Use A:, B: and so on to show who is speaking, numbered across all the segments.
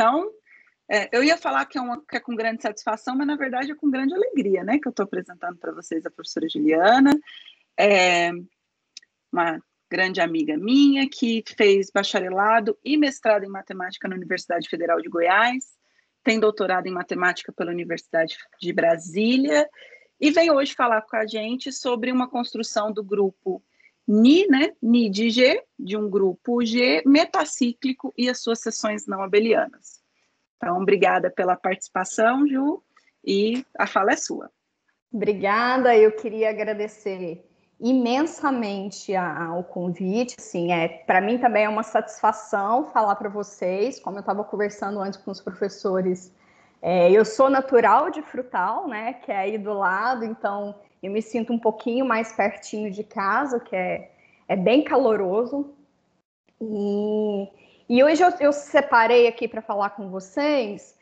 A: apresentação. Eu ia falar que é com grande satisfação, mas na verdade é com grande alegria, né, que eu estou apresentando para vocês a professora Juliana, uma grande amiga minha que fez bacharelado e mestrado em matemática na Universidade Federal de Goiás, tem doutorado em matemática pela Universidade de Brasília e vem hoje falar com a gente sobre uma construção do grupo Ni, né, Ni de G, de um grupo G metacíclico e as suas seções não abelianas. Então, obrigada pela participação, Ju, e a fala é sua.
B: Obrigada, eu queria agradecer imensamente ao convite, assim, para mim também é uma satisfação falar para vocês, como eu estava conversando antes com os professores, eu sou natural de Frutal, né, que é aí do lado, então eu me sinto um pouquinho mais pertinho de casa, que é bem caloroso, e hoje eu separei aqui para falar com vocês.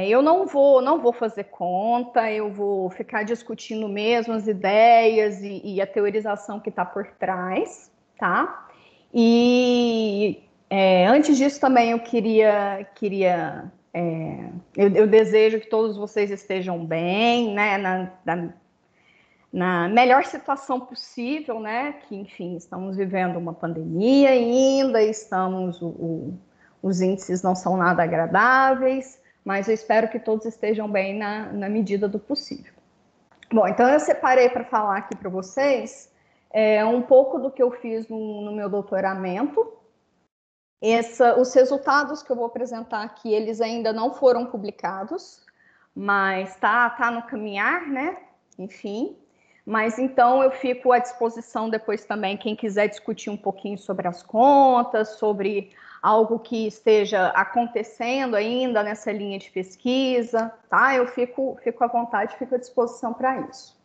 B: Eu não vou fazer conta, eu vou ficar discutindo mesmo as ideias e a teorização que está por trás, tá? E antes disso também eu eu desejo que todos vocês estejam bem, né? Na melhor situação possível, né? Que, enfim, estamos vivendo uma pandemia ainda, os índices não são nada agradáveis, mas eu espero que todos estejam bem na medida do possível. Bom, então eu separei para falar aqui para vocês um pouco do que eu fiz no meu doutoramento. Os resultados que eu vou apresentar aqui, eles ainda não foram publicados, mas tá no caminhar, né? Enfim. Mas então eu fico à disposição depois também, quem quiser discutir um pouquinho sobre as contas, sobre algo que esteja acontecendo ainda nessa linha de pesquisa, tá? Eu fico à vontade, fico à disposição para isso.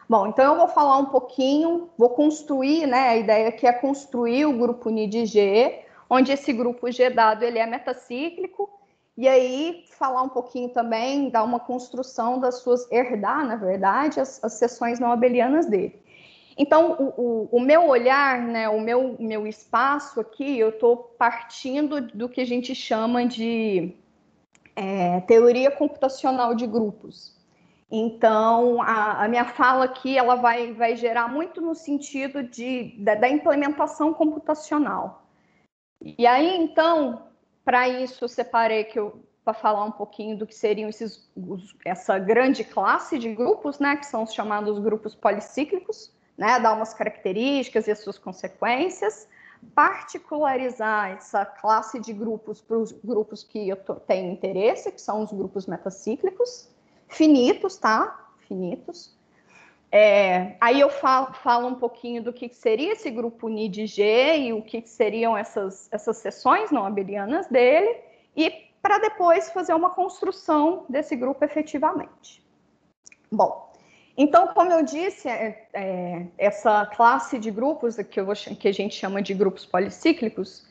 B: Bom, então eu vou falar um pouquinho, vou construir, né? A ideia aqui é construir o grupo Ni de G, onde esse grupo G dado ele é metacíclico, e aí falar um pouquinho também, dar uma construção herdar, na verdade, as seções não abelianas dele. Então, o meu olhar, né, o meu espaço aqui, eu estou partindo do que a gente chama de teoria computacional de grupos. Então, a minha fala aqui, ela vai gerar muito no sentido da implementação computacional. E aí, então, para isso, eu separei para falar um pouquinho do que seriam essa grande classe de grupos, né, que são os chamados grupos policíclicos, né, dar umas características e as suas consequências, particularizar essa classe de grupos para os grupos que eu tenho interesse, que são os grupos metacíclicos, finitos, tá? Finitos. Aí eu falo um pouquinho do que seria esse grupo Ni de G e o que seriam essas seções não abelianas dele, e para depois fazer uma construção desse grupo efetivamente. Bom, então, como eu disse, essa classe de grupos que a gente chama de grupos policíclicos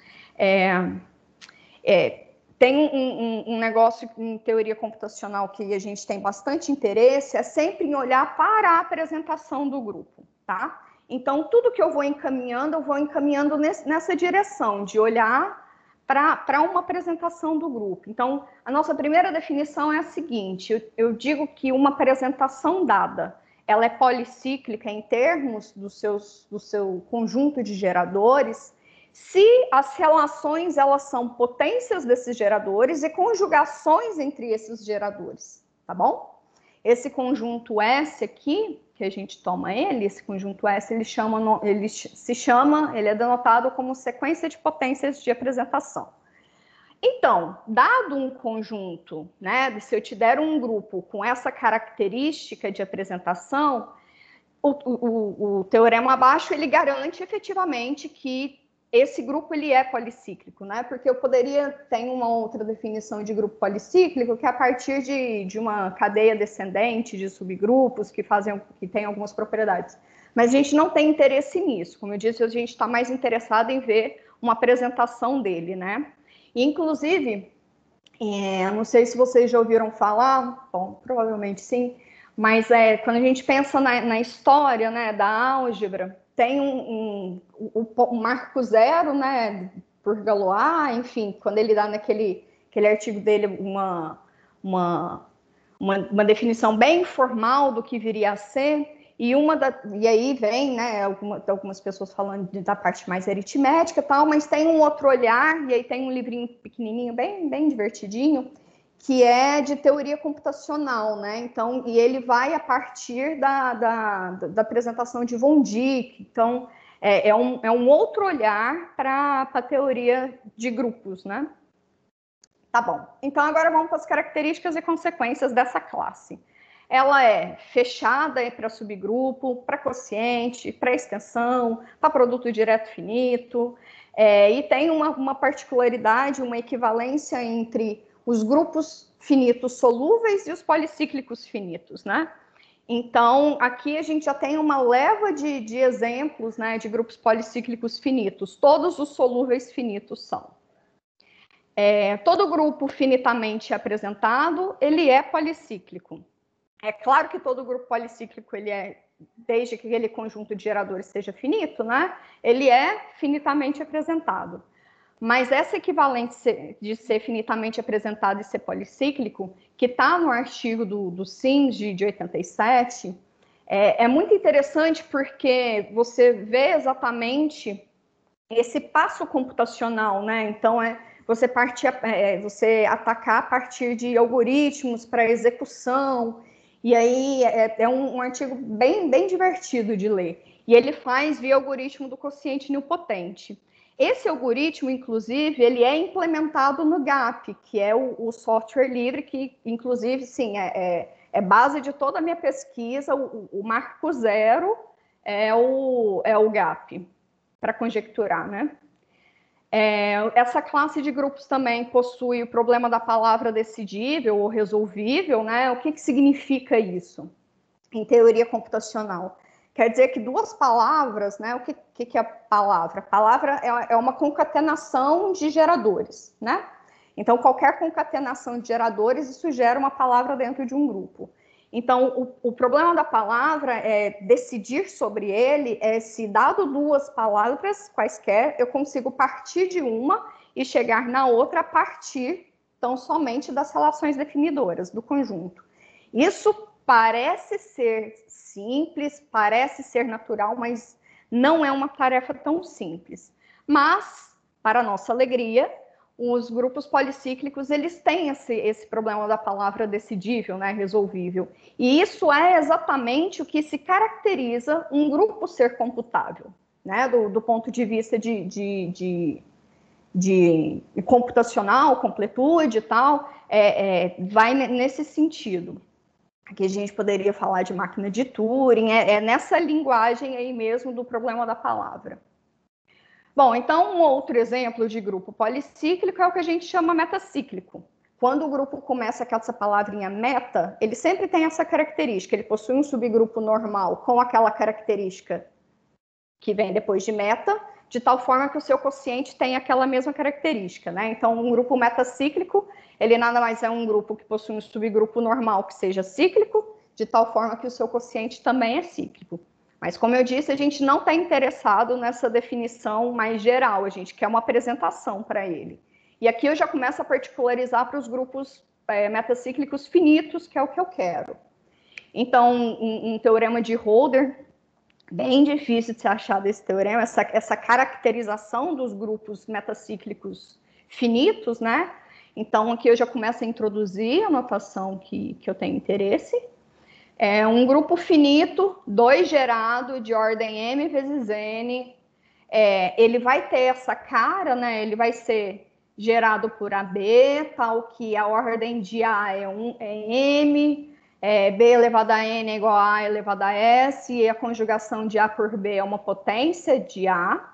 B: tem um negócio em teoria computacional que a gente tem bastante interesse, é sempre em olhar para a apresentação do grupo, tá? Então, tudo que eu vou encaminhando nessa direção, de olhar para uma apresentação do grupo. Então, a nossa primeira definição é a seguinte, eu digo que uma apresentação dada, ela é policíclica em termos do seu conjunto de geradores, se as relações elas são potências desses geradores e conjugações entre esses geradores, tá bom? Esse conjunto S aqui, que a gente toma esse conjunto S, ele é denotado como sequência de potências de apresentação. Então, dado um conjunto, né, se eu te der um grupo com essa característica de apresentação, o teorema abaixo, ele garante efetivamente que esse grupo ele é policíclico, né? Porque eu ter uma outra definição de grupo policíclico, que é a partir de uma cadeia descendente de subgrupos que têm algumas propriedades. Mas a gente não tem interesse nisso. Como eu disse, a gente está mais interessado em ver uma apresentação dele, né? E, inclusive, não sei se vocês já ouviram falar, bom, provavelmente sim, mas quando a gente pensa na história, né, da álgebra, tem um marco zero, né, por Galois, enfim, quando ele dá naquele aquele artigo dele, uma definição bem formal do que viria a ser, e aí vem, né, algumas pessoas falando da parte mais aritmética e tal, mas tem um outro olhar, e aí tem um livrinho pequenininho, bem divertidinho, que é de teoria computacional, né? Então, e ele vai a partir da apresentação de Von Dijk. Então, é um outro olhar para a teoria de grupos, né? Tá bom. Então, agora vamos para as características e consequências dessa classe. Ela é fechada para subgrupo, para quociente, para extensão, para produto direto finito, e tem uma particularidade, uma equivalência entre os grupos finitos solúveis e os policíclicos finitos, né? Então, aqui a gente já tem uma leva de exemplos, né, de grupos policíclicos finitos. Todos os solúveis finitos são. Todo grupo finitamente apresentado, ele é policíclico. É claro que todo grupo policíclico, ele é, desde que aquele conjunto de geradores seja finito, né? Ele é finitamente apresentado. Mas essa equivalência de ser finitamente apresentado e ser policíclico, que está no artigo do SINS de 87, é muito interessante porque você vê exatamente esse passo computacional, né? Então, você atacar a partir de algoritmos para execução. E aí é um artigo bem divertido de ler. E ele faz via algoritmo do quociente nilpotente. Esse algoritmo, inclusive, ele é implementado no GAP, que é o software livre, que, inclusive, sim, é base de toda a minha pesquisa. O marco zero é o GAP, para conjecturar, né? Essa classe de grupos também possui o problema da palavra decidível ou resolvível, né? O que significa isso em teoria computacional? Quer dizer que duas palavras, né? O que é a palavra? A palavra é uma concatenação de geradores, né? Então, qualquer concatenação de geradores, isso gera uma palavra dentro de um grupo. Então, o problema da palavra é decidir sobre ele, se dado duas palavras quaisquer, eu consigo partir de uma e chegar na outra a partir, então, somente das relações definidoras do conjunto. Isso parece ser simples, parece ser natural, mas não é uma tarefa tão simples. Mas, para nossa alegria, os grupos policíclicos, eles têm esse problema da palavra decidível, né, resolvível. E isso é exatamente o que se caracteriza um grupo ser computável, né, do ponto de vista de computacional, completude e tal, vai nesse sentido. Aqui a gente poderia falar de máquina de Turing, nessa linguagem aí mesmo do problema da palavra. Bom, então um outro exemplo de grupo policíclico é o que a gente chama metacíclico. Quando o grupo começa com essa palavrinha meta, ele sempre tem essa característica, ele possui um subgrupo normal com aquela característica que vem depois de meta, de tal forma que o seu quociente tem aquela mesma característica, né? Então, um grupo metacíclico, ele nada mais é um grupo que possui um subgrupo normal que seja cíclico, de tal forma que o seu quociente também é cíclico. Mas, como eu disse, a gente não está interessado nessa definição mais geral, a gente quer uma apresentação para ele. E aqui eu já começo a particularizar para os grupos metacíclicos finitos, que é o que eu quero. Então, um teorema de Holder, bem difícil de se achar desse teorema, essa caracterização dos grupos metacíclicos finitos, né? Então, aqui eu já começo a introduzir a notação que eu tenho interesse. Um grupo finito, 2 gerado, de ordem m vezes n, ele vai ter essa cara, né? Ele vai ser gerado por AB, tal que a ordem de A é m, B elevado a n é igual a elevado a s, e a conjugação de A por B é uma potência de A.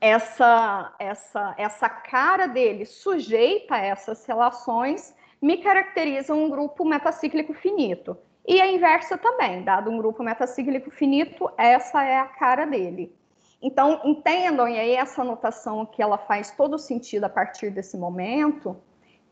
B: Essa cara dele sujeita a essas relações me caracteriza um grupo metacíclico finito. E a inversa também, dado um grupo metacíclico finito, essa é a cara dele. Então, entendam, e aí essa notação aqui, ela faz todo sentido a partir desse momento,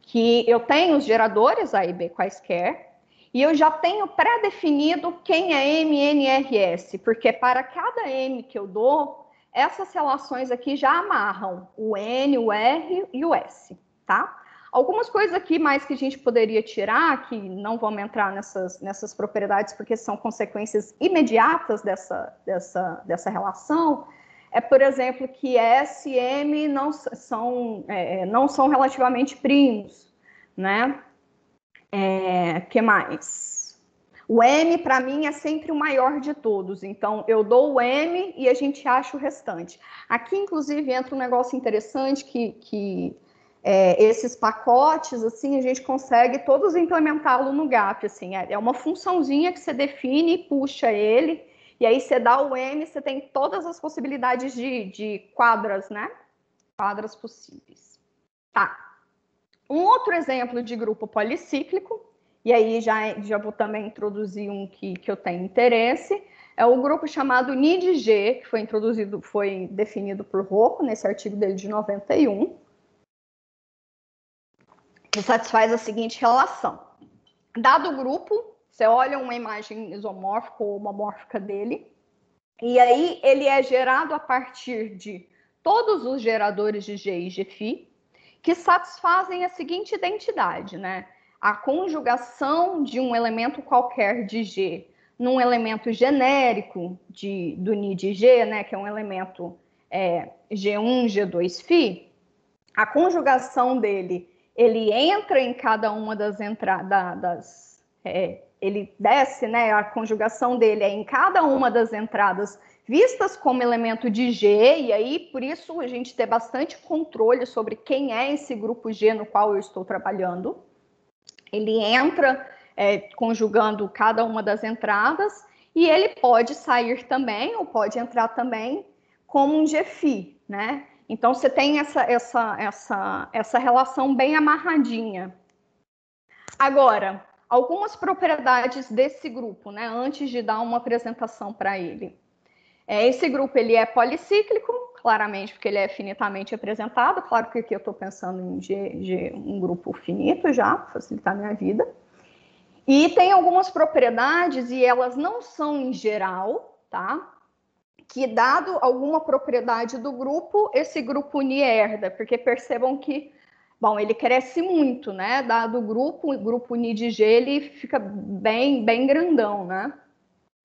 B: que eu tenho os geradores A e B quaisquer, e eu já tenho pré-definido quem é M, N, R, S, porque para cada M que eu dou, essas relações aqui já amarram o N, o R e o S, tá? Algumas coisas aqui mais que a gente poderia tirar, que não vamos entrar nessas propriedades porque são consequências imediatas dessa relação, por exemplo, que S e M não são relativamente primos, né? Que mais? O M, para mim, é sempre o maior de todos. Então, eu dou o M e a gente acha o restante. Aqui, inclusive, entra um negócio interessante que esses pacotes, assim, a gente consegue todos implementá-lo no GAP. Assim, é uma funçãozinha que você define e puxa ele. E aí, você dá o M, você tem todas as possibilidades de quadras, né? Quadras possíveis. Tá. Um outro exemplo de grupo policíclico, e aí já vou também introduzir um que eu tenho interesse, é o grupo chamado NIDG, que foi definido por Rocco, nesse artigo dele de 91, que satisfaz a seguinte relação. Dado o grupo, você olha uma imagem isomórfica ou homomórfica dele, e aí ele é gerado a partir de todos os geradores de G e Gφ, que satisfazem a seguinte identidade, né? A conjugação de um elemento qualquer de G num elemento genérico do Ni de G, né, que é um elemento G1, G2φ, a conjugação dele, ele entra em cada uma das entradas, ele desce, né, a conjugação dele é em cada uma das entradas vistas como elemento de G, e aí, por isso, a gente tem bastante controle sobre quem é esse grupo G no qual eu estou trabalhando. Ele entra conjugando cada uma das entradas, e ele pode sair também, ou pode entrar também, como um Gφ, né? Então, você tem essa relação bem amarradinha. Agora, algumas propriedades desse grupo, né, antes de dar uma apresentação para ele. Esse grupo ele é policíclico, claramente, porque ele é finitamente apresentado. Claro que aqui eu estou pensando em um grupo finito já, para facilitar a minha vida. E tem algumas propriedades, e elas não são em geral, tá? Que, dado alguma propriedade do grupo, esse grupo Ni herda, porque percebam que, bom, ele cresce muito, né? Dado o grupo Ni de G, ele fica bem grandão, né?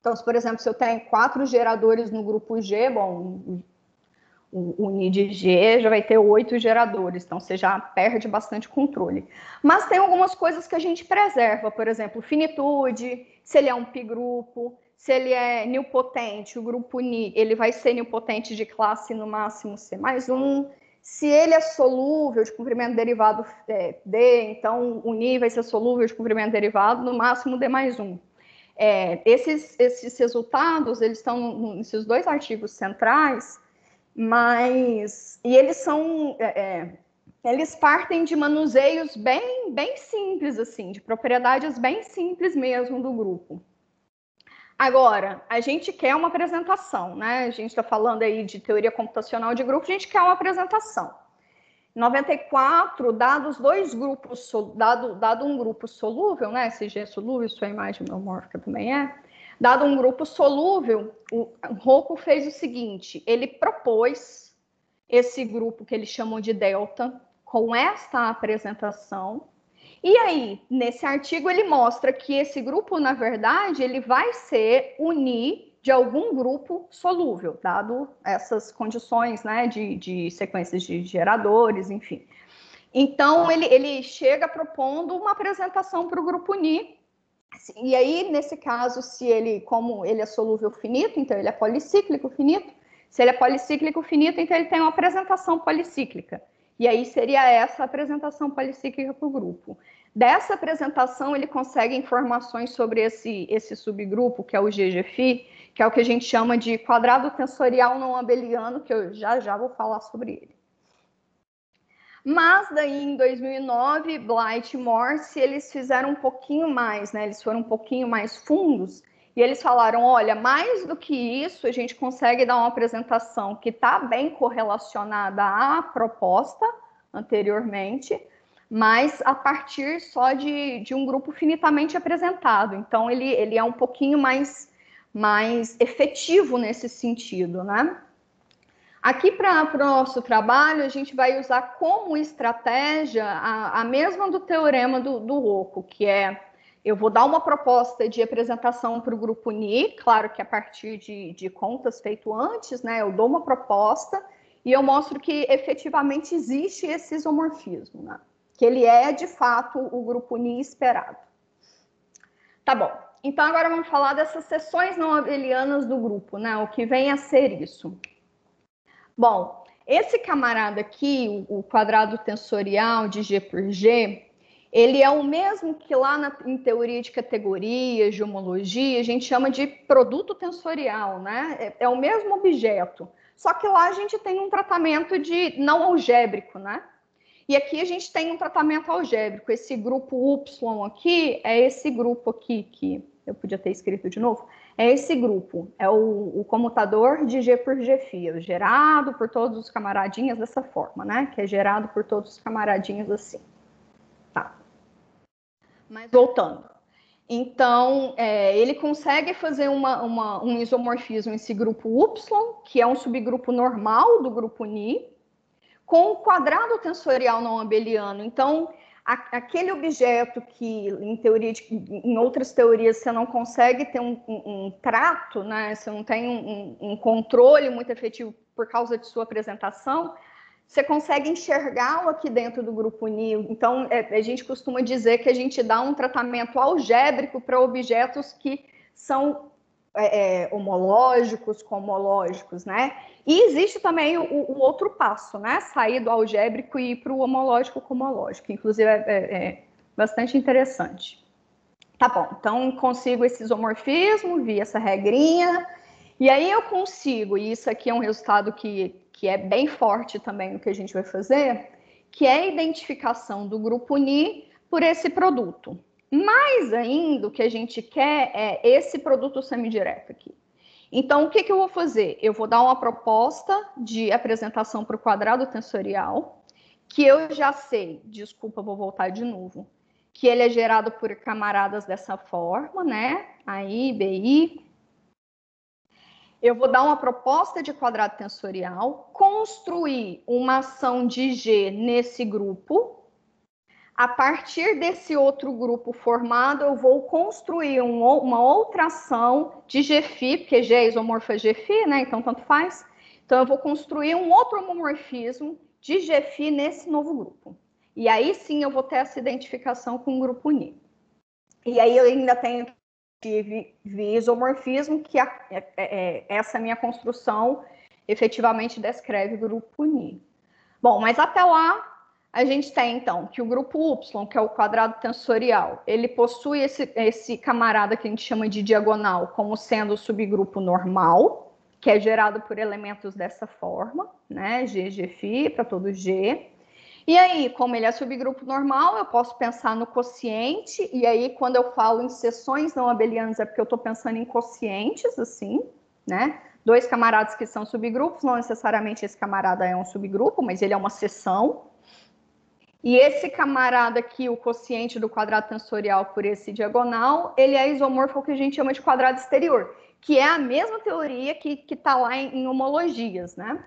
B: Então, por exemplo, se eu tenho 4 geradores no grupo G, bom, o Ni de G já vai ter 8 geradores, então você já perde bastante controle. Mas tem algumas coisas que a gente preserva, por exemplo, finitude, se ele é um pi-grupo, se ele é nilpotente, o grupo Ni, ele vai ser nilpotente de classe no máximo C+1. Se ele é solúvel de comprimento derivado D, então o Ni vai ser solúvel de comprimento derivado no máximo D+1. Esses resultados, eles estão nesses 2 artigos centrais, e eles são, eles partem de manuseios bem simples, assim, de propriedades bem simples mesmo do grupo. Agora, a gente quer uma apresentação, né? A gente está falando aí de teoria computacional de grupo, a gente quer uma apresentação. 94, dados 2 grupos, dado um grupo solúvel, né? Se G é solúvel, sua imagem homomórfica também é. Dado um grupo solúvel, o Rocco fez o seguinte: ele propôs esse grupo que eles chamam de delta, com esta apresentação. E aí, nesse artigo, ele mostra que esse grupo, na verdade, ele vai ser o Ni de algum grupo solúvel, dado essas condições, né, de sequências de geradores, enfim. Então, ele chega propondo uma apresentação para o grupo Ni, e aí, nesse caso, como ele é solúvel finito, então ele é policíclico finito. Se ele é policíclico finito, então ele tem uma apresentação policíclica. E aí seria essa apresentação policíclica para o grupo. Dessa apresentação, ele consegue informações sobre esse subgrupo, que é o GGφ, que é o que a gente chama de quadrado tensorial não abeliano, que eu já vou falar sobre ele. Mas daí, em 2009, Blight e Morse, eles fizeram um pouquinho mais, né? Eles foram um pouquinho mais fundos, e eles falaram, olha, mais do que isso, a gente consegue dar uma apresentação que está bem correlacionada à proposta anteriormente, mas a partir só de um grupo finitamente apresentado. Então, ele é um pouquinho mais efetivo nesse sentido, né? Aqui para o nosso trabalho, a gente vai usar como estratégia a mesma do teorema do Rocco, que é, eu vou dar uma proposta de apresentação para o grupo Ni, claro que a partir de contas feito antes, né? Eu dou uma proposta e eu mostro que efetivamente existe esse isomorfismo, né? Que ele é, de fato, o grupo Ni esperado. Tá bom. Então, agora vamos falar dessas seções não abelianas do grupo, né? O que vem a ser isso? Bom, esse camarada aqui, o quadrado tensorial de G por G, ele é o mesmo que lá em teoria de categorias, de homologia, a gente chama de produto tensorial, né? É o mesmo objeto, só que lá a gente tem um tratamento de não algébrico, né? E aqui a gente tem um tratamento algébrico. Esse grupo Y aqui é esse grupo aqui, que eu podia ter escrito de novo, é esse grupo, é o comutador de G por G φ, gerado por todos os camaradinhas dessa forma, né? Que é gerado por todos os camaradinhos assim. Tá. Mas voltando. Então, ele consegue fazer um isomorfismo esse grupo Y, que é um subgrupo normal do grupo Ni, com o quadrado tensorial não abeliano. Então, aquele objeto que, em outras teorias, você não consegue ter um trato, né? Você não tem um controle muito efetivo por causa de sua apresentação, você consegue enxergá-lo aqui dentro do grupo Ni. Então, a gente costuma dizer que a gente dá um tratamento algébrico para objetos que são homológicos, cohomológicos, né? E existe também o outro passo, né? Sair do algébrico e ir para o homológico cohomológico. Inclusive, é bastante interessante. Tá bom, então consigo esse isomorfismo, vi essa regrinha, e aí eu consigo, e isso aqui é um resultado que é bem forte também no que a gente vai fazer, que é a identificação do grupo Ni por esse produto. Mais ainda, o que a gente quer é esse produto semidireto aqui. Então, o que eu vou fazer? Eu vou dar uma proposta de apresentação para o quadrado tensorial, que eu já sei, desculpa, vou voltar de novo, que ele é gerado por camaradas dessa forma, né? Aí, BI. Eu vou dar uma proposta de quadrado tensorial, construir uma ação de G nesse grupo. A partir desse outro grupo formado, eu vou construir uma outra ação de Gφ, porque G é isomorfa Gφ, né? Então, tanto faz. Então, eu vou construir um outro homomorfismo de Gφ nesse novo grupo. E aí, sim, eu vou ter essa identificação com o grupo Ni. E aí, eu ainda tenho de isomorfismo, que essa minha construção efetivamente descreve o grupo Ni. Bom, mas até lá, a gente tem, então, que o grupo Y, que é o quadrado tensorial, ele possui esse camarada que a gente chama de diagonal como sendo o subgrupo normal, que é gerado por elementos dessa forma, né? G, Gφ para todo G. E aí, como ele é subgrupo normal, eu posso pensar no quociente, e aí, quando eu falo em seções não abelianas, é porque eu estou pensando em quocientes, assim, né? Dois camaradas que são subgrupos, não necessariamente esse camarada é um subgrupo, mas ele é uma seção. E esse camarada aqui, o quociente do quadrado tensorial por esse diagonal, ele é isomorfo ao que a gente chama de quadrado exterior, que é a mesma teoria que está lá em homologias, né?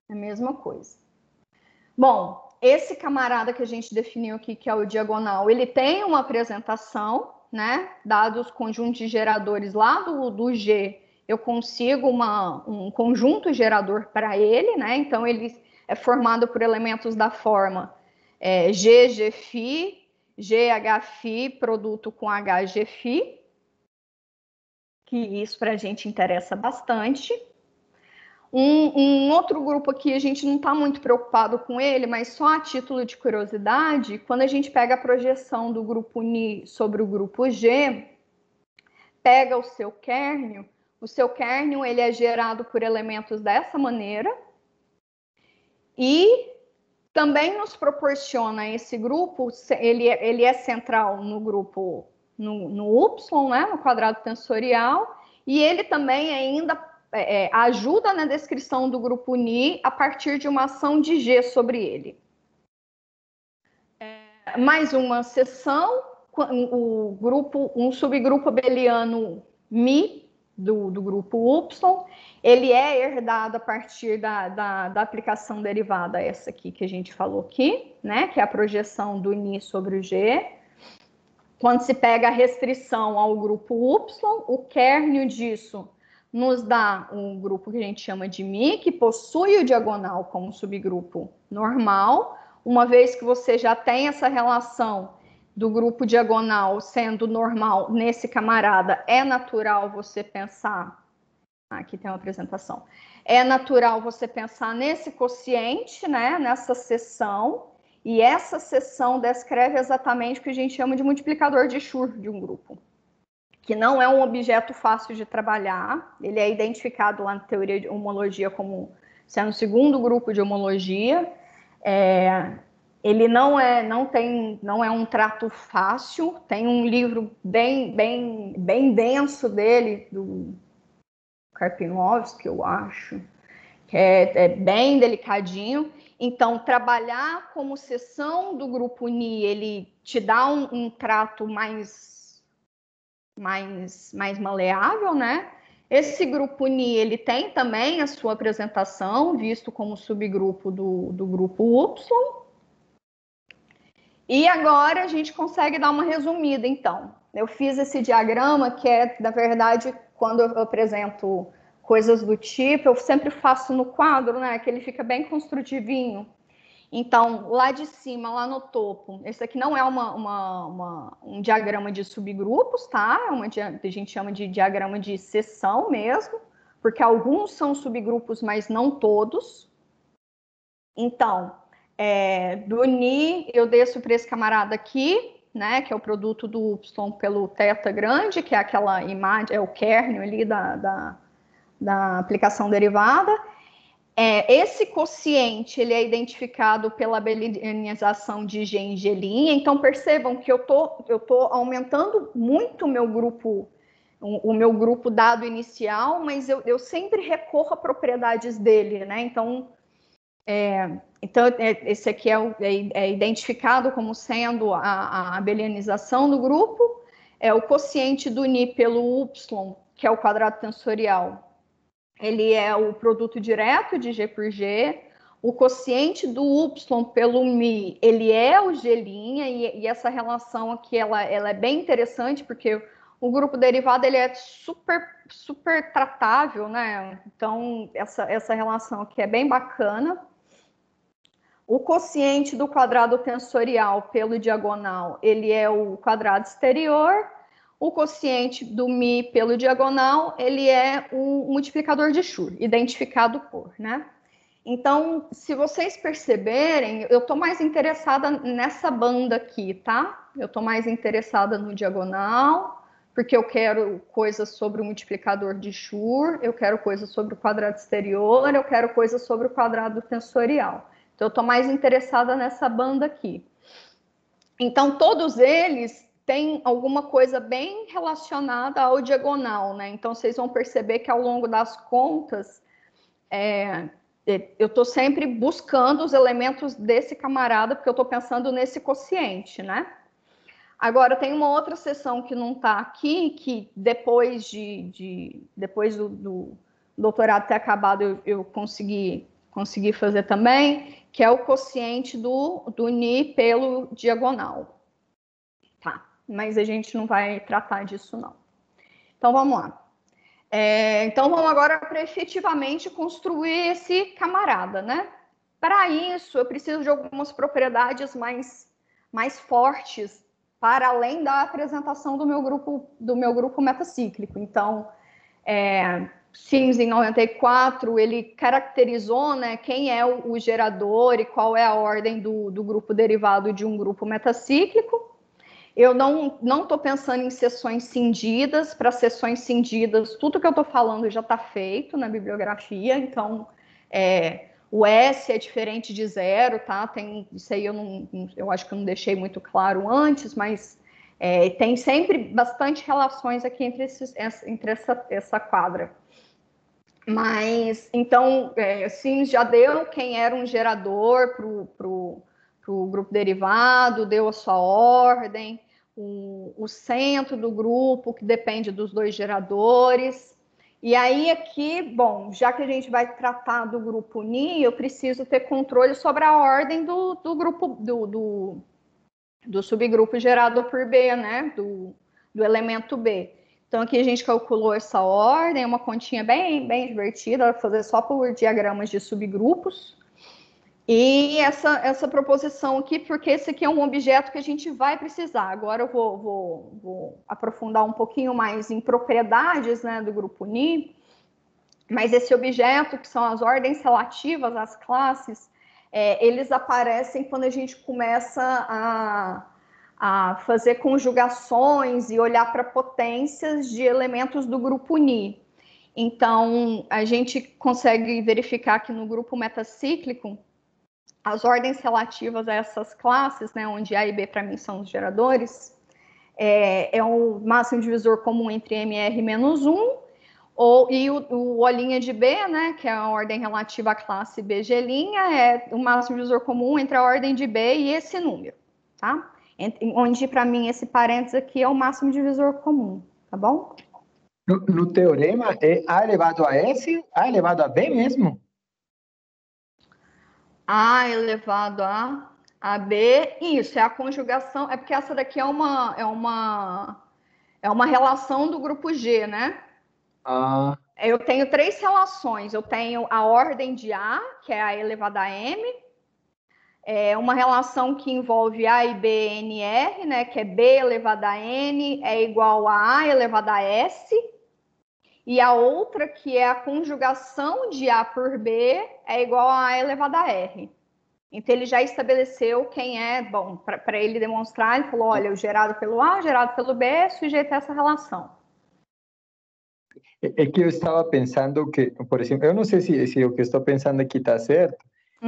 B: É a mesma coisa. Bom, esse camarada que a gente definiu aqui, que é o diagonal, ele tem uma apresentação, né? Dados os conjuntos de geradores lá do G, eu consigo um conjunto gerador para ele, né? Então, ele é formado por elementos da forma G, Gφ, GHφ, produto com HGφ, que isso para a gente interessa bastante. Um outro grupo aqui, a gente não está muito preocupado com ele, mas só a título de curiosidade, quando a gente pega a projeção do grupo Ni sobre o grupo G, pega o seu kernel ele é gerado por elementos dessa maneira e também nos proporciona esse grupo, ele é central no grupo, no Y, né, no quadrado tensorial, e ele também ainda ajuda na descrição do grupo Ni a partir de uma ação de G sobre ele. Mais uma seção, um subgrupo abeliano Mi, do grupo Y, ele é herdado a partir da aplicação derivada, essa aqui que a gente falou aqui, né, que é a projeção do Ni sobre o G. Quando se pega a restrição ao grupo Y, o kernel disso nos dá um grupo que a gente chama de Mi, que possui o diagonal como subgrupo normal. Uma vez que você já tem essa relação do grupo diagonal sendo normal nesse camarada, é natural você pensar... Aqui tem uma apresentação. É natural você pensar nesse quociente, né, nessa seção, e essa seção descreve exatamente o que a gente chama de multiplicador de Schur de um grupo, que não é um objeto fácil de trabalhar. Ele é identificado lá na teoria de homologia como sendo o segundo grupo de homologia. Ele não é um trato fácil. Tem um livro bem denso dele, do Karpinovsky, eu acho, que é bem delicadinho. Então, trabalhar como seção do grupo Ni, ele te dá um trato mais maleável, né? Esse grupo Ni, ele tem também a sua apresentação, visto como subgrupo do grupo Y. E agora a gente consegue dar uma resumida, então. Eu fiz esse diagrama, que é, na verdade, quando eu apresento coisas do tipo, eu sempre faço no quadro, né? Que ele fica bem construtivinho. Então, lá de cima, lá no topo, esse aqui não é um diagrama de subgrupos, tá? A gente chama de diagrama de seção mesmo, porque alguns são subgrupos, mas não todos. Então, do Ni, eu desço para esse camarada aqui, né? Que é o produto do Y pelo θ grande, que é aquela imagem, é o kernel ali da aplicação derivada. Esse quociente, ele é identificado pela abelianização de G em G'. Então, percebam que eu tô aumentando muito o meu grupo dado inicial, mas eu sempre recorro a propriedades dele, né? Então, esse aqui é identificado como sendo a abelianização do grupo. O quociente do Ni pelo Y, que é o quadrado tensorial, ele é o produto direto de G por G. O quociente do Y pelo Mi, ele é o G', e essa relação aqui, ela é bem interessante, porque o grupo derivado, ele é super tratável, né? Então, essa relação aqui é bem bacana. O quociente do quadrado tensorial pelo diagonal, ele é o quadrado exterior. O quociente do Mi pelo diagonal, ele é um multiplicador de Schur, identificado por, né? Então, se vocês perceberem, eu estou mais interessada nessa banda aqui, tá? Eu estou mais interessada no diagonal, porque eu quero coisas sobre o multiplicador de Schur, eu quero coisas sobre o quadrado exterior, eu quero coisas sobre o quadrado tensorial. Então, eu estou mais interessada nessa banda aqui. Então, todos eles têm alguma coisa bem relacionada ao diagonal, né? Então, vocês vão perceber que ao longo das contas, eu estou sempre buscando os elementos desse camarada, porque eu estou pensando nesse quociente, né? Agora, tem uma outra seção que não está aqui, que depois do doutorado ter acabado, eu consegui fazer também, que é o quociente do Ni pelo diagonal. Tá, mas a gente não vai tratar disso, não. Então, vamos lá. Então, vamos agora para efetivamente construir esse camarada, né? Para isso, eu preciso de algumas propriedades mais fortes, para além da apresentação do meu grupo metacíclico. Então, Sims, em 94, ele caracterizou, né, quem é o gerador e qual é a ordem do grupo derivado de um grupo metacíclico. Eu não estou pensando em seções cindidas. Para seções cindidas, tudo que eu estou falando já está feito na bibliografia. Então, o S é diferente de zero, tá? Isso aí eu acho que eu não deixei muito claro antes, mas tem sempre bastante relações aqui entre essa quadra. Mas, então, sim, já deu quem era um gerador para o grupo derivado, deu a sua ordem, o centro do grupo, que depende dos dois geradores. E aí aqui, bom, já que a gente vai tratar do grupo Ni, eu preciso ter controle sobre a ordem do grupo, do subgrupo gerado por B, né, do elemento B. Então aqui a gente calculou essa ordem, uma continha bem divertida, vou fazer só por diagramas de subgrupos. E essa proposição aqui, porque esse aqui é um objeto que a gente vai precisar. Agora eu vou aprofundar um pouquinho mais em propriedades, né, do grupo Ni, mas esse objeto, que são as ordens relativas às classes, eles aparecem quando a gente começa a fazer conjugações e olhar para potências de elementos do grupo Ni. Então, a gente consegue verificar que no grupo metacíclico, as ordens relativas a essas classes, né, onde A e B para mim são os geradores, é o máximo divisor comum entre MR menos 1, e o O' de B, né, que é a ordem relativa à classe BG', é o máximo divisor comum entre a ordem de B e esse número, tá? Onde para mim esse parênteses aqui é o máximo divisor comum, tá bom?
C: No teorema é A elevado a S, A elevado a B mesmo?
B: A elevado a B, isso, é a conjugação, é porque essa daqui é uma relação do grupo G, né?
C: Ah.
B: Eu tenho 3 relações, eu tenho a ordem de A, que é A elevado a M, uma relação que envolve A e B, N, R, né, que é B elevado a N é igual a A elevado a S, e a outra, que é a conjugação de A por B, é igual a A elevado a R. Então, ele já estabeleceu quem é, bom, para ele demonstrar, ele falou, olha, o gerado pelo A, o gerado pelo B é sujeito a essa relação.
C: É que eu estava pensando que, por exemplo, eu não sei se o que estou pensando aqui está certo,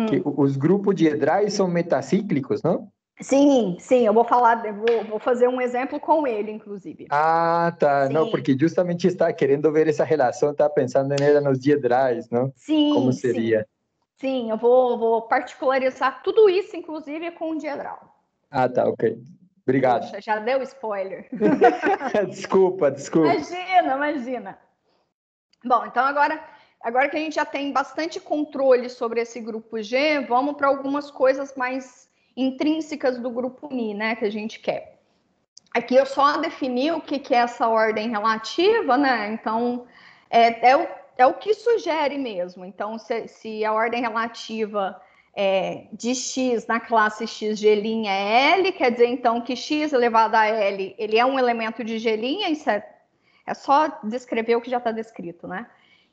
C: que os grupos de Edray são metacíclicos, não?
B: Sim, eu vou falar, vou fazer um exemplo com ele, inclusive.
C: Ah, tá.
B: Sim.
C: Não, porque justamente está querendo ver essa relação, está pensando nela nos diedrais, não?
B: Sim,
C: como seria?
B: Sim, eu vou particularizar tudo isso, inclusive, com o diedral.
C: Ah, tá, ok. Obrigado.
B: Poxa, já deu spoiler.
C: Desculpa.
B: Imagina. Bom, então agora que a gente já tem bastante controle sobre esse grupo G, vamos para algumas coisas mais intrínsecas do grupo Ni, né, que a gente quer. Aqui eu só defini o que é essa ordem relativa, né, então é o que sugere mesmo. Então, se a ordem relativa de X na classe XG' é L, quer dizer, então, que X elevado a L, ele é um elemento de G', isso é só descrever o que já está descrito, né?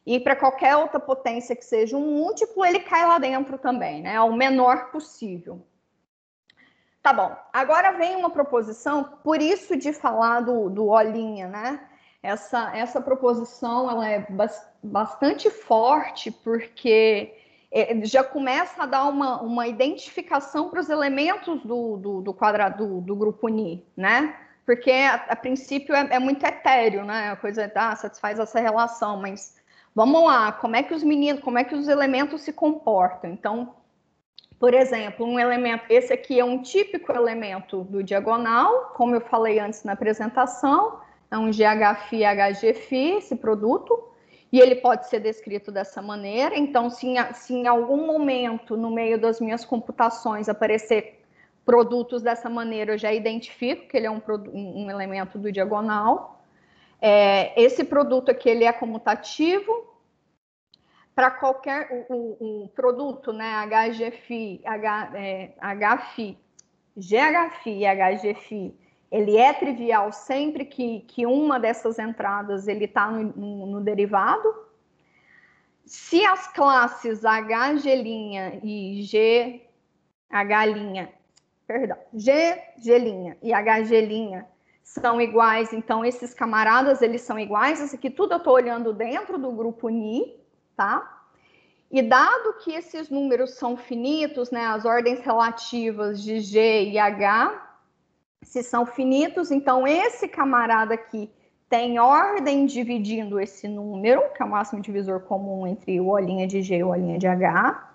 B: E para qualquer outra potência que seja um múltiplo, ele cai lá dentro também, né? O menor possível. Tá bom, agora vem uma proposição, por isso de falar do O', né? Essa proposição, ela é bastante forte, porque já começa a dar uma identificação para os elementos do quadrado do grupo Ni, né? Porque a princípio é muito etéreo, né? A coisa satisfaz essa relação, mas vamos lá, como é que os elementos se comportam? Então, por exemplo, um elemento, esse aqui é um típico elemento do diagonal, como eu falei antes na apresentação, é um GHφ HGφ, esse produto, e ele pode ser descrito dessa maneira. Então, se em algum momento, no meio das minhas computações, aparecer produtos dessa maneira, eu já identifico que ele é um elemento do diagonal. Esse produto aqui, ele é comutativo. Para qualquer o produto, né, HGφ, GHφ e HGφ, ele é trivial sempre que uma dessas entradas ele está no derivado. Se as classes HG' e GH', GG' e HG' são iguais, então esses camaradas eles são iguais. Isso aqui tudo eu estou olhando dentro do grupo Ni, tá? E dado que esses números são finitos, né, as ordens relativas de G e H, se são finitos, então esse camarada aqui tem ordem dividindo esse número, que é o máximo divisor comum entre o O' de G e o O' de H.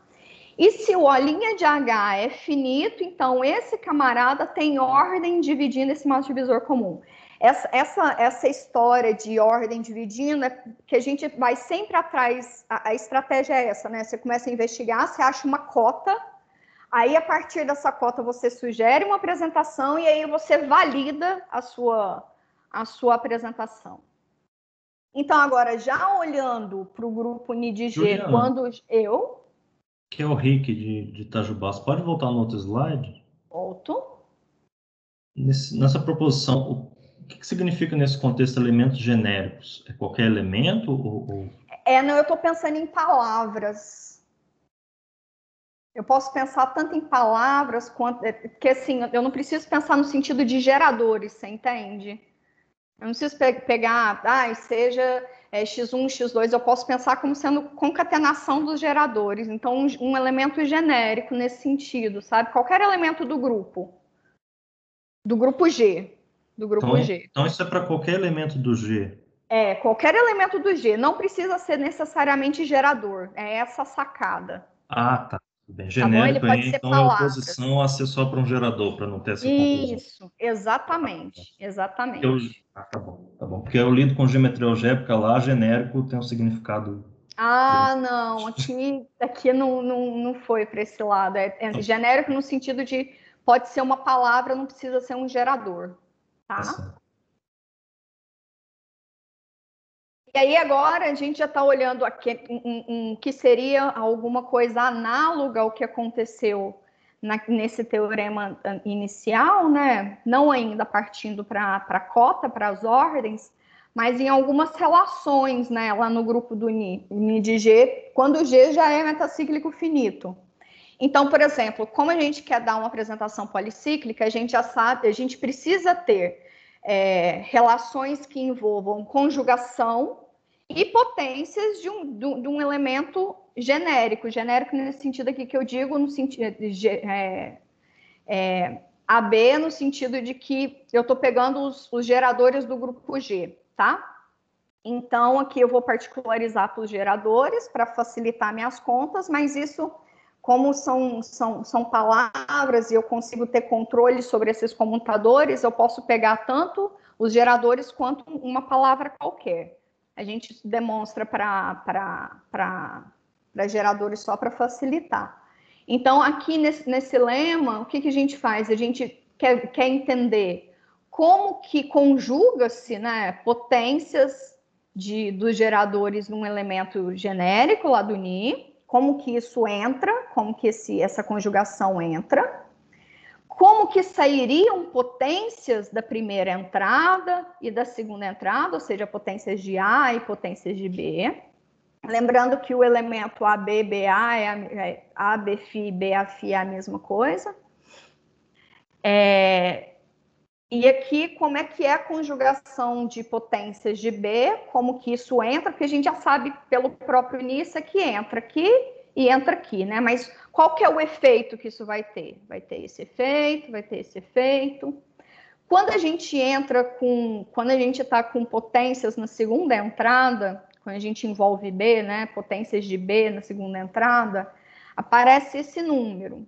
B: E se o O' de H é finito, então esse camarada tem ordem dividindo esse máximo divisor comum. essa história de ordem dividindo é que a gente vai sempre atrás, a estratégia é essa, né? Você começa a investigar, você acha uma cota, aí a partir dessa cota você sugere uma apresentação e aí você valida a sua apresentação. Então, agora, já olhando para o grupo NIDG,
D: Juliana,
B: quando eu...
D: Que é o Rick de Itajubá, você pode voltar no outro slide?
B: Volto.
D: Nessa proposição, o que significa nesse contexto elementos genéricos? É qualquer elemento?
B: Não, eu estou pensando em palavras. Eu posso pensar tanto em palavras quanto... Porque, assim, eu não preciso pensar no sentido de geradores, você entende? Eu não preciso pegar, seja X1, X2, eu posso pensar como sendo concatenação dos geradores. Então, um elemento genérico nesse sentido, sabe? Qualquer elemento do grupo G.
D: Então, isso é para qualquer elemento do G?
B: Qualquer elemento do G. Não precisa ser necessariamente gerador. É essa a sacada.
D: Tá. Bem,
B: Tá
D: genérico,
B: bom? Ele pode ser
D: então
B: palavras.
D: é oposição a ser só para um gerador, para não ter essa confusão.
B: Isso, exatamente.
D: Tá bom. Porque eu lido com geometria algébrica lá, genérico tem um significado...
B: Não, aqui não foi para esse lado. É genérico no sentido de pode ser uma palavra, não precisa ser um gerador, tá? E aí agora a gente já está olhando aqui que seria alguma coisa análoga ao que aconteceu nesse teorema inicial, né? Não ainda partindo para a cota, para as ordens, mas em algumas relações, né? Lá no grupo do Ni de G, quando o G já é metacíclico finito. Então, por exemplo, como a gente quer dar uma apresentação policíclica, a gente já sabe, a gente precisa ter relações que envolvam conjugação e potências de um elemento genérico nesse sentido aqui que eu digo, no sentido AB, no sentido de que eu estou pegando os geradores do grupo G, tá? Então, aqui eu vou particularizar para os geradores para facilitar minhas contas, mas isso, como são palavras e eu consigo ter controle sobre esses comutadores, eu posso pegar tanto os geradores quanto uma palavra qualquer. A gente demonstra para geradores só para facilitar. Então, aqui nesse lema, o que a gente faz? A gente quer entender como que conjuga-se, né, potências dos geradores num elemento genérico lá do Ni, como que isso entra, como que essa conjugação entra, como que sairiam potências da primeira entrada e da segunda entrada, ou seja, potências de A e potências de B. Lembrando que o elemento AB, BA é AB, Φ, BA, Φ é a mesma coisa. E aqui, como é que é a conjugação de potências de B, como que isso entra, porque a gente já sabe pelo próprio início que entra aqui e entra aqui, né? Mas qual que é o efeito que isso vai ter? Vai ter esse efeito, vai ter esse efeito. Quando a gente está com potências na segunda entrada, quando a gente envolve B, né? Potências de B na segunda entrada, aparece esse número.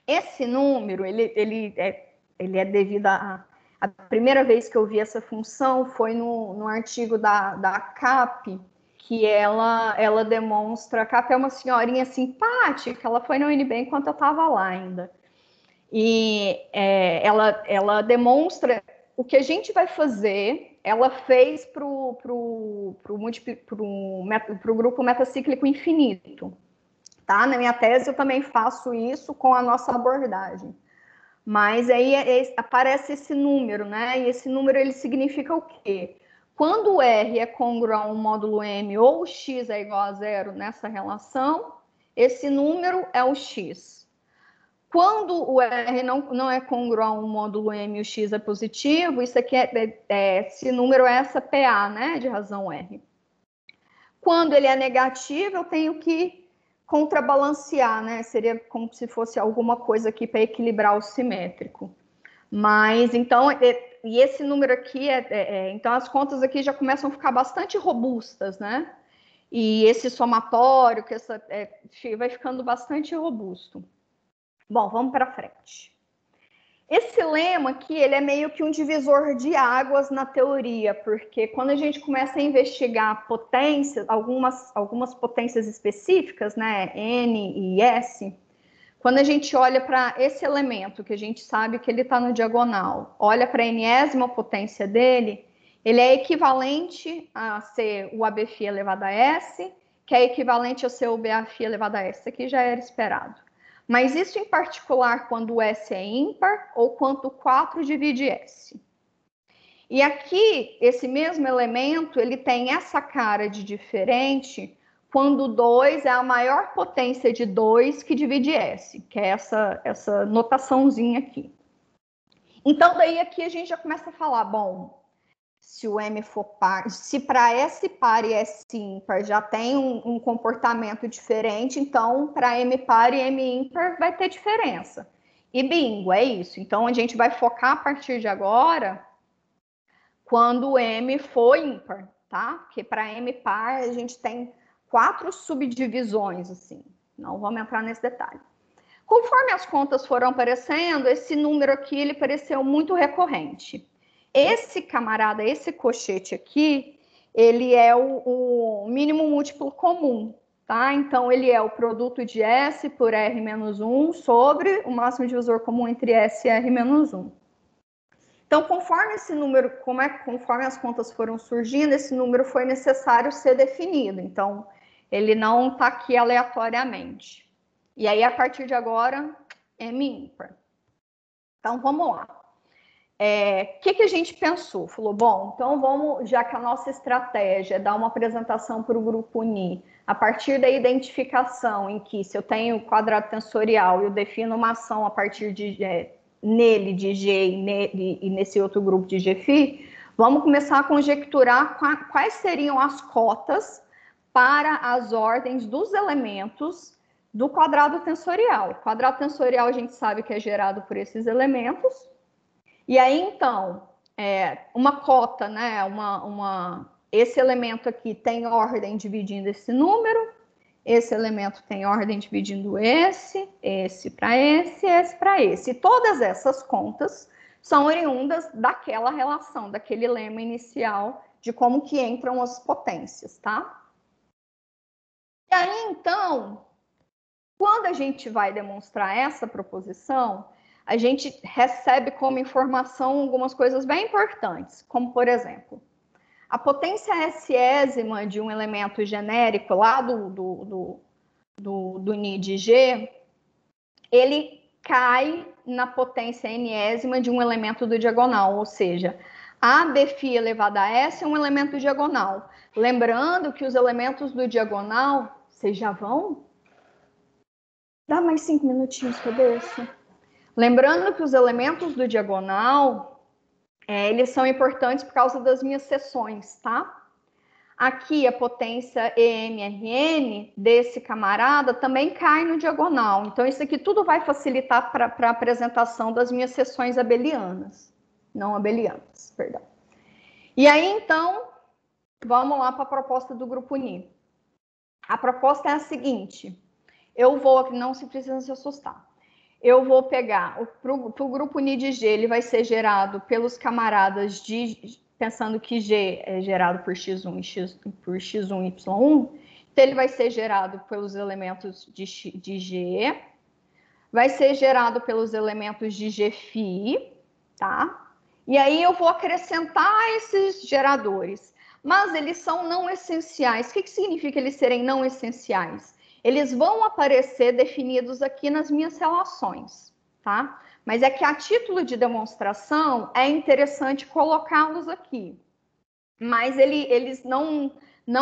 B: Esse número, ele é devido a primeira vez que eu vi essa função foi no artigo da CAP, que ela demonstra, a CAP é uma senhorinha simpática, ela foi na UNB enquanto eu estava lá ainda, e ela demonstra o que a gente vai fazer, ela fez para o grupo metacíclico infinito, tá? Na minha tese eu também faço isso com a nossa abordagem. Mas aí aparece esse número, né? E esse número ele significa o quê? Quando o R é congruo a um módulo M ou o X é igual a zero nessa relação, esse número é o X. Quando o R não é congruo a um módulo M e o X é positivo, isso aqui esse número é essa PA, né? De razão R. Quando ele é negativo, eu tenho que contrabalancear, né? Seria como se fosse alguma coisa aqui para equilibrar o simétrico. Mas, então, e esse número aqui, então as contas aqui já começam a ficar bastante robustas, né? E esse somatório, vai ficando bastante robusto. Bom, vamos para frente. Esse lema aqui, ele é meio que um divisor de águas na teoria, porque quando a gente começa a investigar potências, algumas potências específicas, né, N e S, quando a gente olha para esse elemento, que a gente sabe que ele está no diagonal, olha para a enésima potência dele, ele é equivalente a ser o ABφ elevado a S, que é equivalente a ser o BAφ elevado a S. Isso aqui já era esperado. Mas isso em particular quando o S é ímpar ou quando 4 divide S. E aqui, esse mesmo elemento, ele tem essa cara de diferente quando 2 é a maior potência de 2 que divide S, que é essa notaçãozinha aqui. Então, daí aqui a gente já começa a falar, bom, se o M for par, se para S par e S ímpar já tem um comportamento diferente, então para M par e M ímpar vai ter diferença. E bingo, é isso. Então a gente vai focar a partir de agora quando o M for ímpar, tá? Porque para M par a gente tem 4 subdivisões, assim. Não vamos entrar nesse detalhe. Conforme as contas foram aparecendo, esse número aqui ele pareceu muito recorrente. Esse camarada, esse cochete aqui, ele é o mínimo múltiplo comum, tá? Então, ele é o produto de S por R menos 1 sobre o máximo divisor comum entre S e R menos 1. Então, conforme esse número, conforme as contas foram surgindo, esse número foi necessário ser definido. Então, ele não está aqui aleatoriamente. E aí, a partir de agora, M ímpar. Então, vamos lá. Que a gente pensou? Falou, bom, então vamos, já que a nossa estratégia é dar uma apresentação para o grupo UNI, a partir da identificação em que se eu tenho quadrado tensorial e eu defino uma ação a partir de nele de G e nesse outro grupo de Gφ, vamos começar a conjecturar quais seriam as cotas para as ordens dos elementos do quadrado tensorial. O quadrado tensorial a gente sabe que é gerado por esses elementos. E aí, então, uma cota, né? Esse elemento aqui tem ordem dividindo esse número, esse elemento tem ordem dividindo esse para esse para esse. E todas essas contas são oriundas daquela relação, daquele lema inicial de como que entram as potências, tá? E aí, então, quando a gente vai demonstrar essa proposição, a gente recebe como informação algumas coisas bem importantes, como, por exemplo, a potência S-ésima de um elemento genérico lá do Ni de G, ele cai na potência N-ésima de um elemento do diagonal, ou seja, a Bφ elevado a S é um elemento diagonal. Lembrando que os elementos do diagonal, vocês já vão? Dá mais 5 minutinhos que eu desço. Lembrando que os elementos do diagonal, eles são importantes por causa das minhas seções, tá? Aqui a potência EMRN desse camarada também cai no diagonal. Então isso aqui tudo vai facilitar para a apresentação das minhas seções abelianas. Não abelianas, perdão. E aí, então, vamos lá para a proposta do grupo Ni. A proposta é a seguinte. Eu vou, não se precisa se assustar. Eu vou pegar, para o grupo Ni de G, ele vai ser gerado pelos camaradas de, pensando que G é gerado por X1 e por X1 e Y1, então ele vai ser gerado pelos elementos de G, vai ser gerado pelos elementos de Gφ, tá? E aí eu vou acrescentar esses geradores, mas eles são não essenciais. O que significa eles serem não essenciais? Eles vão aparecer definidos aqui nas minhas relações, tá? Mas é que a título de demonstração é interessante colocá-los aqui. Mas eles não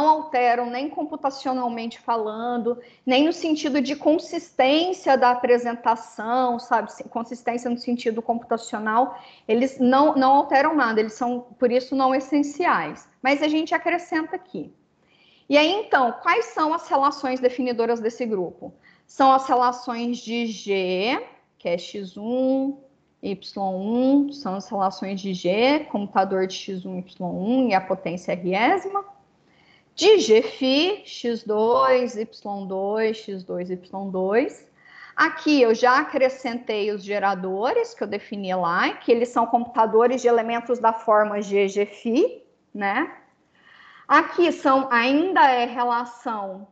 B: alteram nem computacionalmente falando, nem no sentido de consistência da apresentação, sabe? Consistência no sentido computacional, eles não alteram nada, eles são, por isso, não essenciais. Mas a gente acrescenta aqui. E aí, então, quais são as relações definidoras desse grupo? São as relações de G, que é X1, Y1, são as relações de G, comutador de X1, Y1 e a potência R-ésima. De Gφ, X2, Y2, X2, Y2. Aqui eu já acrescentei os geradores que eu defini lá, que eles são computadores de elementos da forma GGFI, né? Aqui ainda é relação,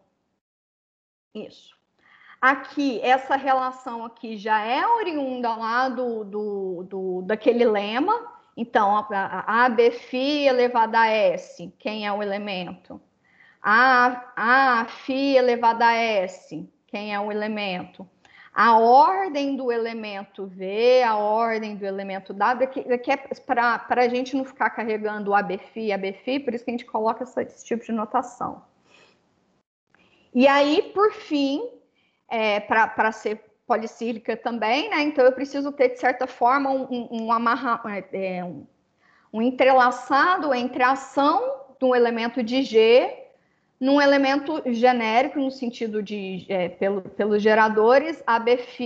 B: isso. Aqui, essa relação aqui já é oriunda lá daquele lema. Então, a ABφ elevada a S, quem é o elemento? A φ elevada a S, quem é o elemento? A ordem do elemento V, a ordem do elemento W, que é para a gente não ficar carregando ABφ, por isso que a gente coloca esse tipo de notação. E aí, por fim, para ser policíclica também, né? Então eu preciso ter, de certa forma, um entrelaçado entre a ação de um elemento de G num elemento genérico, no sentido de, pelos geradores, ABφ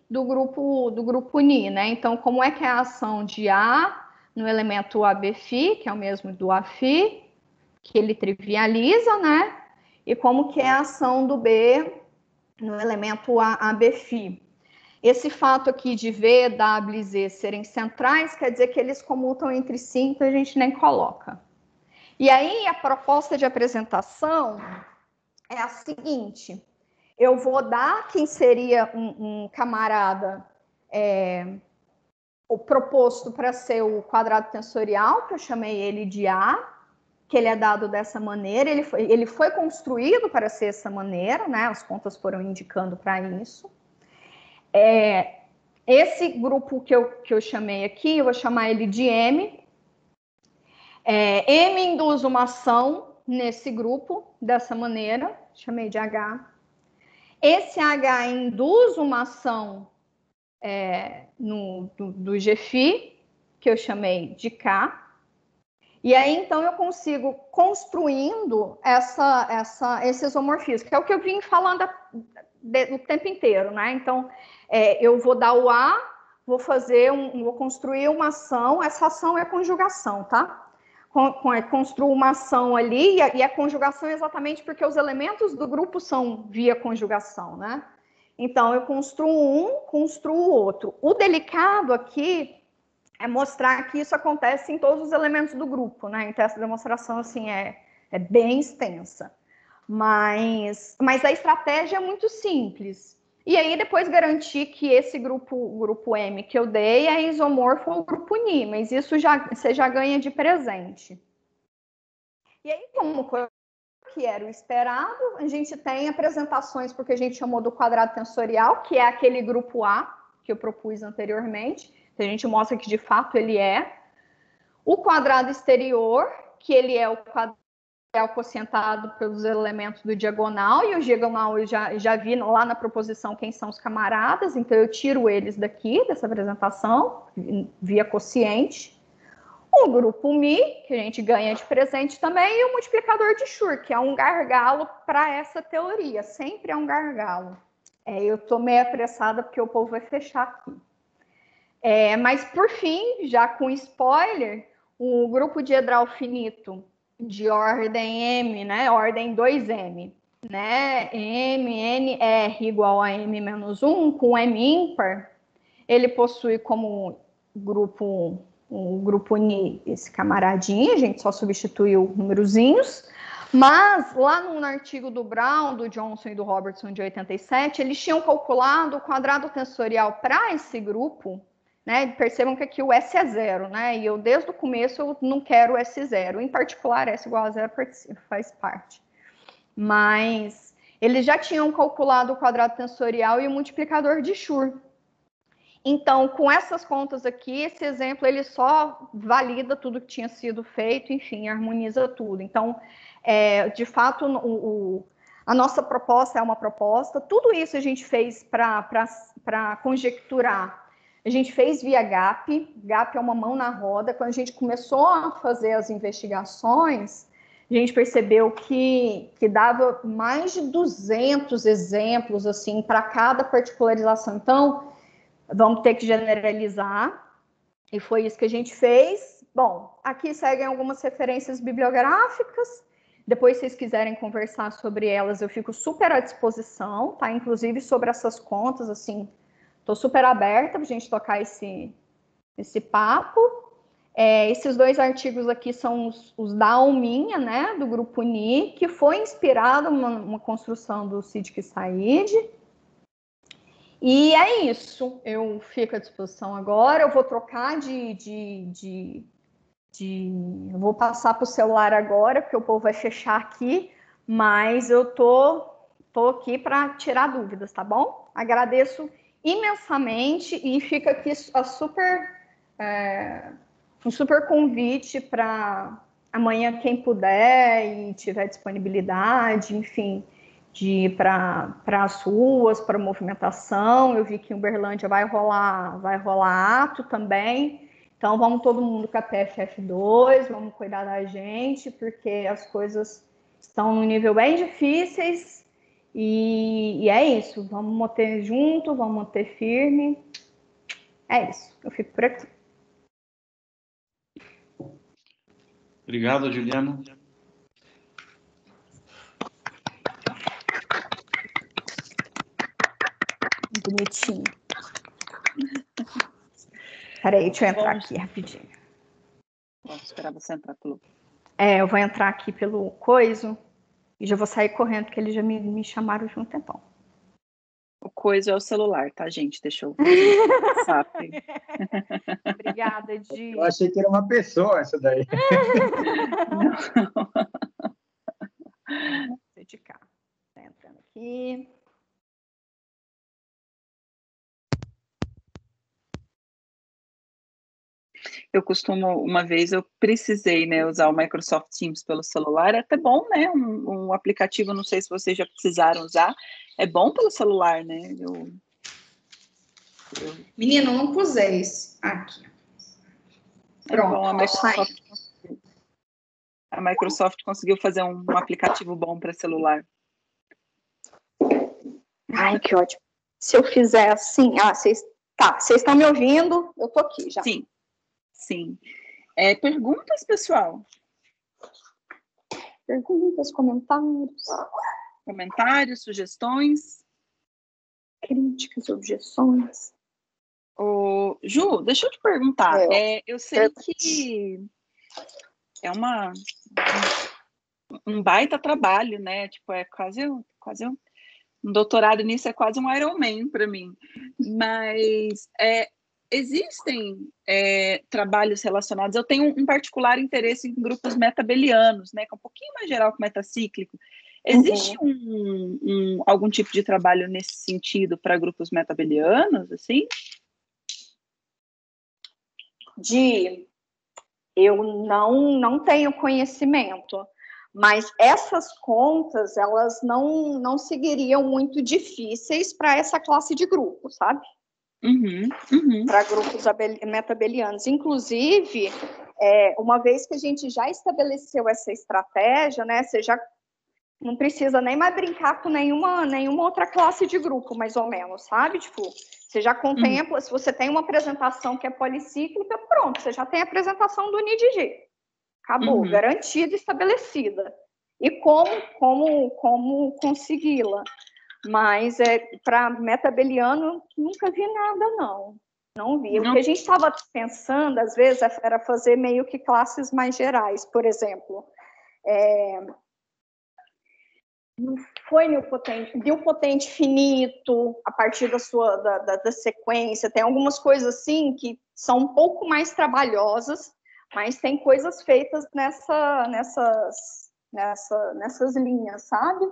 B: do grupo Ni, né? Então, como é que é a ação de A no elemento ABφ, que é o mesmo do Aφ, que ele trivializa, né? E como que é a ação do B no elemento ABφ. Esse fato aqui de V, W e Z serem centrais quer dizer que eles comutam entre si, então a gente nem coloca. E aí a proposta de apresentação é a seguinte: eu vou dar quem seria um camarada o proposto para ser o quadrado tensorial, que eu chamei ele de A, que ele é dado dessa maneira, ele foi construído para ser dessa maneira, né? As contas foram indicando para isso. Esse grupo que eu chamei aqui, eu vou chamar ele de M. M induz uma ação nesse grupo, dessa maneira, chamei de H. Esse H induz uma ação do Gφ, que eu chamei de K. E aí, então, eu consigo construindo esse isomorfismo, que é o que eu vim falando o tempo inteiro, né? Então, eu vou dar o A, vou construir uma ação, essa ação é a conjugação, tá? Construo uma ação ali, e a conjugação é exatamente porque os elementos do grupo são via conjugação, né? Então, eu construo um, construo o outro. O delicado aqui é mostrar que isso acontece em todos os elementos do grupo, né? Então, essa demonstração, assim, é bem extensa. Mas a estratégia é muito simples. E aí, depois garantir que esse grupo M que eu dei é isomorfo ao grupo Ni, mas isso você já ganha de presente. E aí, como que era o esperado, a gente tem apresentações porque a gente chamou do quadrado tensorial, que é aquele grupo A que eu propus anteriormente. A gente mostra que, de fato, ele é. O quadrado exterior, que ele é o quadrado quocientado pelos elementos do diagonal, e o diagonal eu já vi lá na proposição quem são os camaradas, então eu tiro eles daqui, dessa apresentação, via quociente. O grupo Mi, que a gente ganha de presente também, e o multiplicador de Schur, que é um gargalo para essa teoria, sempre é um gargalo. Eu estou meio apressada porque o povo vai fechar aqui. Mas, por fim, já com spoiler, o grupo diedral finito de ordem M, né, ordem 2M, né, M, N, R igual a M menos 1, com M ímpar, ele possui como grupo, o grupo Ni, esse camaradinho, a gente só substituiu numerozinhos, mas lá no artigo do Brown, do Johnson e do Robertson de 87, eles tinham calculado o quadrado tensorial para esse grupo, né? Percebam que aqui o S é zero, né? E eu, desde o começo, eu não quero S zero. Em particular, S igual a zero faz parte. Mas eles já tinham calculado o quadrado tensorial e o multiplicador de Schur. Então, com essas contas aqui, esse exemplo ele só valida tudo que tinha sido feito, enfim, harmoniza tudo. Então, de fato, a nossa proposta é uma proposta. Tudo isso a gente fez para conjecturar. A gente fez via GAP. GAP é uma mão na roda. Quando a gente começou a fazer as investigações, a gente percebeu que dava mais de 200 exemplos assim para cada particularização. Então, vamos ter que generalizar. E foi isso que a gente fez. Bom, aqui seguem algumas referências bibliográficas. Depois, se vocês quiserem conversar sobre elas, eu fico super à disposição, tá? Inclusive sobre essas contas, assim, tô super aberta para a gente tocar esse papo. Esses 2 artigos aqui são os da Alminha, né, do Grupo Uni, que foi inspirado uma construção do Siddiq Said. E é isso, eu fico à disposição agora, eu vou trocar eu vou passar para o celular agora, porque o povo vai fechar aqui, mas eu tô aqui para tirar dúvidas, tá bom? Agradeço imensamente e fica aqui um super convite para amanhã, quem puder e tiver disponibilidade, enfim, de ir para as ruas, para movimentação. Eu vi que em Uberlândia vai rolar ato também. Então, vamos todo mundo com a PFF2, vamos cuidar da gente, porque as coisas estão num nível bem difíceis. E é isso. Vamos manter junto, vamos manter firme. É isso. Eu fico por aqui.
E: Obrigado, Juliana.
B: Bonitinho. Peraí, deixa eu entrar aqui rapidinho.
A: Vamos esperar você entrar pelo...
B: Eu vou entrar aqui pelo coiso e já vou sair correndo, porque eles já me chamaram de um tempão.
A: O coiso é o celular, tá, gente? Deixa eu...
B: Obrigada, Di.
C: Eu achei que era uma pessoa essa daí.
B: Não. Dedicar. Tá entrando aqui.
A: Eu costumo, uma vez eu precisei, né, usar o Microsoft Teams pelo celular, é até bom, né, um aplicativo, não sei se vocês já precisaram usar, é bom pelo celular, né.
B: Menino, não usei esse. Aqui. Pronto,
A: bom, a Microsoft conseguiu fazer um aplicativo bom para celular.
B: Ai, que ótimo. Se eu fizer assim, vocês estão me ouvindo? Eu tô aqui já.
A: Sim. Perguntas, pessoal?
B: Perguntas, comentários.
A: Comentários, sugestões?
B: Críticas, objeções.
A: Ju, deixa eu te perguntar. Eu sei que é um baita trabalho, né? Tipo, é quase um doutorado nisso, é quase um Ironman para mim. Mas existem trabalhos relacionados. Eu tenho um particular interesse em grupos metabelianos, né? Que é um pouquinho mais geral que metacíclico. Existe algum tipo de trabalho nesse sentido para grupos metabelianos, assim?
B: Eu não tenho conhecimento, mas essas contas, elas não seguiriam muito difíceis para essa classe de grupo, sabe? Para grupos metabelianos. Inclusive, uma vez que a gente já estabeleceu essa estratégia, né, você já não precisa nem mais brincar com nenhuma outra classe de grupo, mais ou menos, sabe? Tipo, você já contempla, se você tem uma apresentação que é policíclica, pronto, você já tem a apresentação do NIDG. Acabou, garantida, estabelecida. E como consegui-la? Mas para metabeliano, nunca vi nada, não vi. O que a gente estava pensando, às vezes, era fazer meio que classes mais gerais. Por exemplo, não foi nilpotente finito, a partir da sequência. Tem algumas coisas assim que são um pouco mais trabalhosas, mas tem coisas feitas nessas linhas, sabe?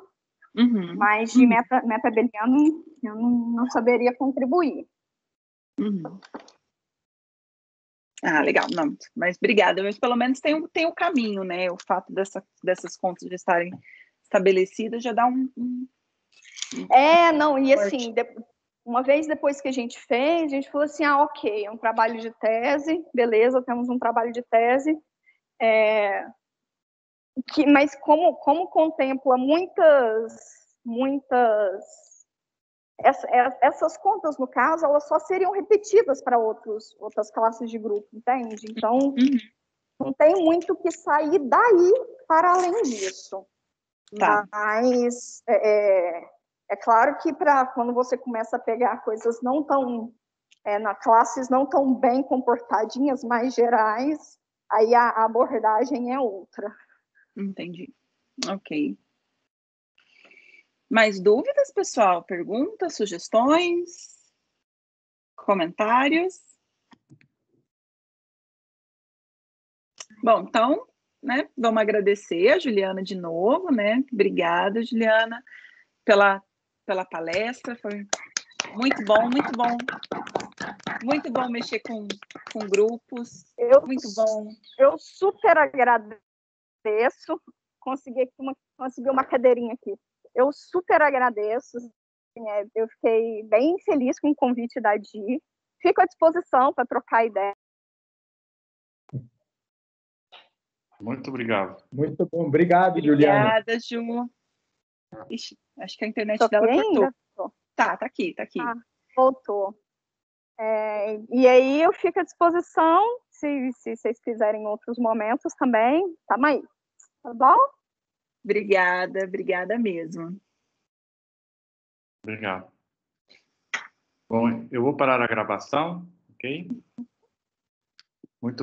B: Mas de metabeliano eu não saberia contribuir.
A: Legal, não, mas obrigada, mas pelo menos tem o caminho, né? O fato dessas contas de estarem estabelecidas já dá
B: e assim, uma vez depois que a gente fez, a gente falou assim, ok, é um trabalho de tese, beleza, temos um trabalho de tese, mas como contempla essas contas, no caso, elas só seriam repetidas para outras classes de grupo, entende? Então, não tem muito o que sair daí para além disso.
A: Tá.
B: Mas é claro que quando você começa a pegar coisas não tão, classes não tão bem comportadinhas, mais gerais, aí a abordagem é outra.
A: Entendi. Ok. Mais dúvidas, pessoal? Perguntas, sugestões, comentários? Bom, então, né, vamos agradecer a Juliana de novo, né? Obrigada, Juliana, pela palestra. Foi muito bom, muito bom. Muito bom mexer com grupos. Muito bom.
B: Eu super agradeço. Consegui uma cadeirinha aqui. Eu super agradeço. Eu fiquei bem feliz com o convite da Di. Fico à disposição para trocar ideia.
E: Muito obrigado.
C: Muito bom. Obrigado, Juliana.
A: Obrigada, Ju. Ixi, acho que a internet
B: Tô
A: dela cortou.
B: ainda?
A: Tá aqui.
B: Ah, voltou. E aí eu fico à disposição, se vocês quiserem outros momentos também, tamo aí, tá bom?
A: Obrigada mesmo.
E: Obrigado. Bom, eu vou parar a gravação, ok? Muito obrigado.